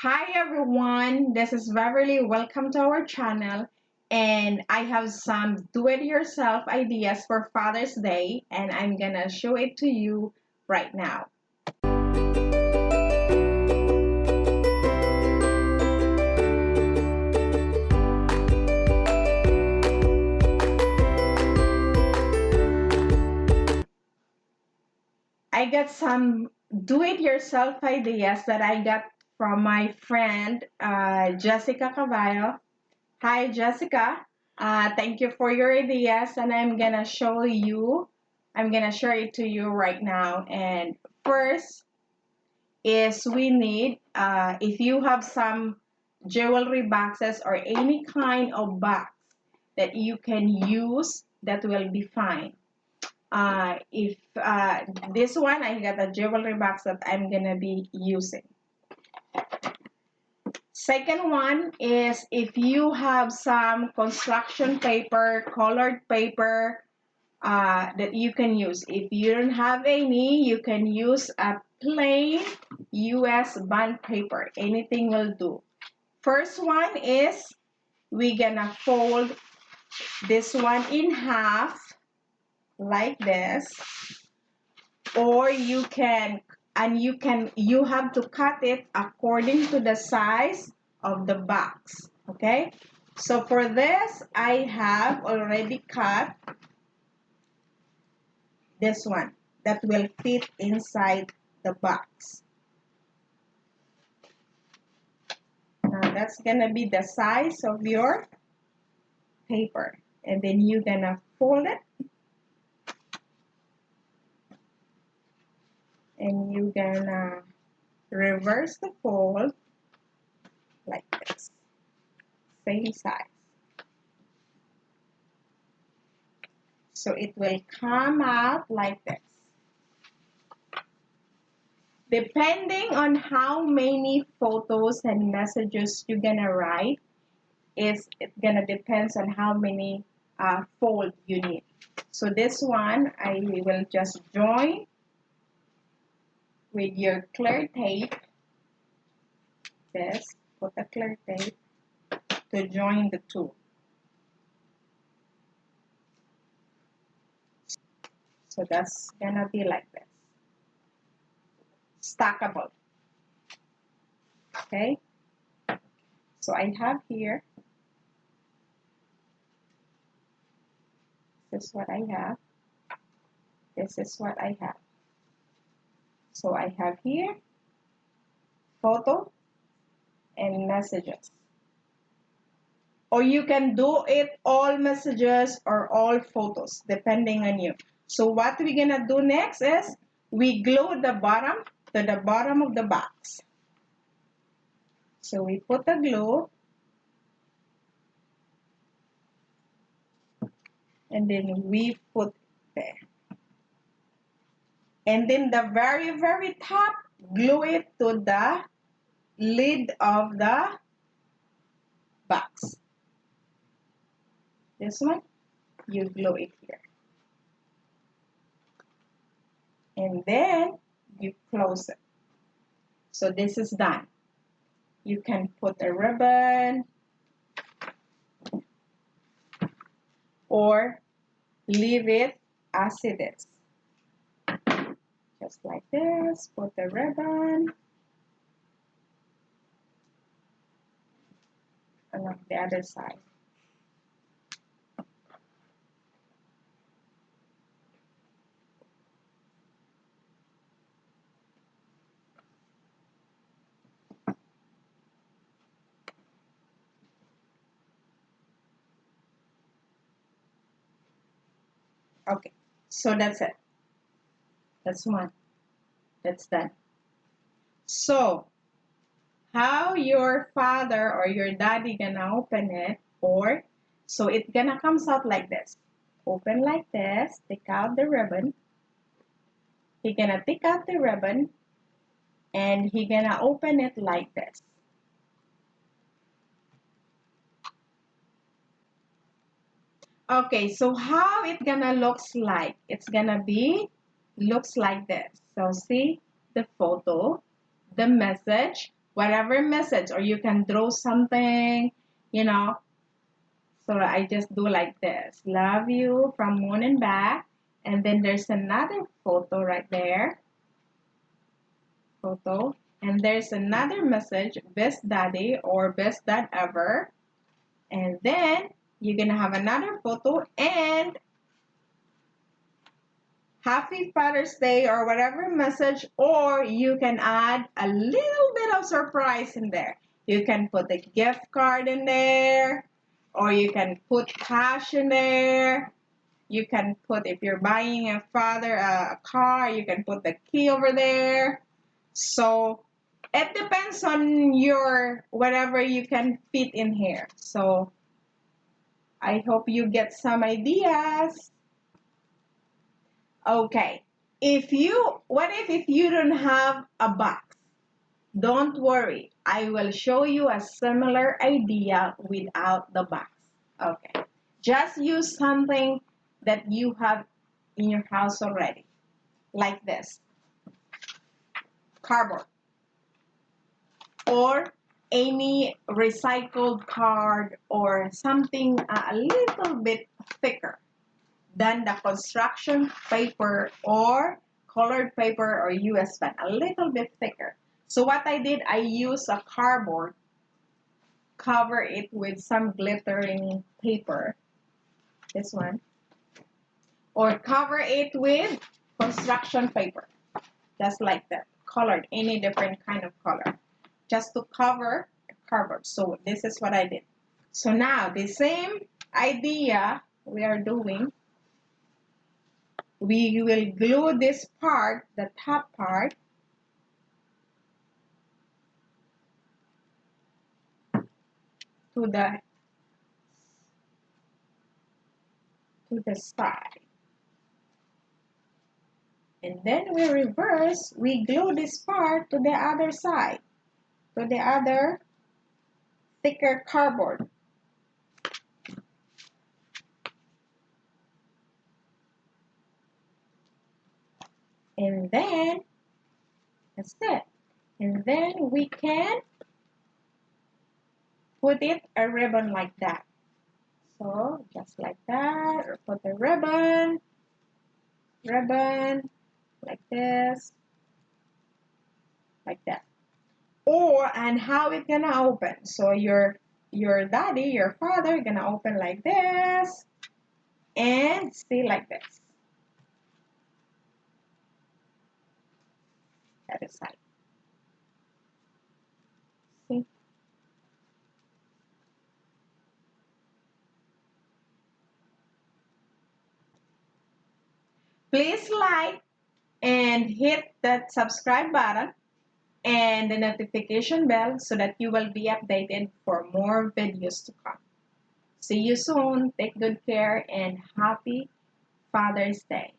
Hi everyone, this is Beverly. Welcome to our channel. And I have some do-it-yourself ideas for Father's Day, and I'm gonna show it to you right now. I got some do-it-yourself ideas that I got from my friend Jessica Cavallo. Hi Jessica, thank you for your ideas, and I'm gonna share it to you right now. And first is we need, if you have some jewelry boxes or any kind of box that you can use, that will be fine. If This one, I got a jewelry box that I'm gonna be using. Second one is if you have some construction paper, colored paper, that you can use. If you don't have any, you can use a plain US bond paper. Anything will do. First one is we're gonna fold this one in half like this, or you have to cut it according to the size of the box. Okay, so for this I have already cut this one that will fit inside the box. Now that's gonna be the size of your paper, and then you're gonna fold it, and you're gonna reverse the fold like this, same size. So it will come out like this. Depending on how many photos and messages you're gonna write, it's gonna depends on how many fold you need. So this one I will just join with your clear tape. This, put a clear tape to join the two. So that's gonna be like this, stackable. Okay, so I have here, this is what I have, this is what I have. So I have here photo and messages, or you can do it all messages or all photos depending on you. So what we're gonna do next is we glue the bottom to the bottom of the box. So we put the glue, and then we put there, and then the very top, glue it to the lid of the box. This one, you glue it here, and then you close it. So this is done. You can put a ribbon or leave it as it is. Just like this, put the ribbon along the other side. Okay, so that's it. That's one. That's done. So, how your father or your daddy gonna open it, or so it gonna comes out like this. Open like this, take out the ribbon. He gonna take out the ribbon, and he gonna open it like this. Okay, so how it gonna looks like? It's gonna be looks like this. So see the photo, the message, whatever message, or you can draw something, you know. So I just do like this, love you from Moon and back. And then there's another photo right there, photo. And there's another message, best daddy or best dad ever. And then you're gonna have another photo and Happy Father's Day or whatever message, or you can add a little bit of surprise in there. You can put a gift card in there, or you can put cash in there. You can put, if you're buying a car, you can put the key over there. So it depends on your whatever you can fit in here. So I hope you get some ideas. Okay, what if you don't have a box? Don't worry, I will show you a similar idea without the box. Okay, just use something that you have in your house already, like this, cardboard, or any recycled card, or something a little bit thicker than the construction paper or colored paper or US pen, a little bit thicker. So what I did, I used a cardboard, cover it with some glittering paper, this one, or cover it with construction paper, just like that, colored, any different kind of color, just to cover the cardboard. So this is what I did. So now the same idea we are doing, we will glue this part, the top part, to the side. And then we reverse, we glue this part to the other side, to the other thicker cardboard. And then, that's it. And then we can put it a ribbon like that. So, just like that, or put a ribbon, like this, like that. Or, and how it's gonna open. So your daddy, your father, gonna open like this, and see like this. Other side. See? Please like and hit that subscribe button and the notification bell so that you will be updated for more videos to come. See you soon. Take good care and happy Father's Day.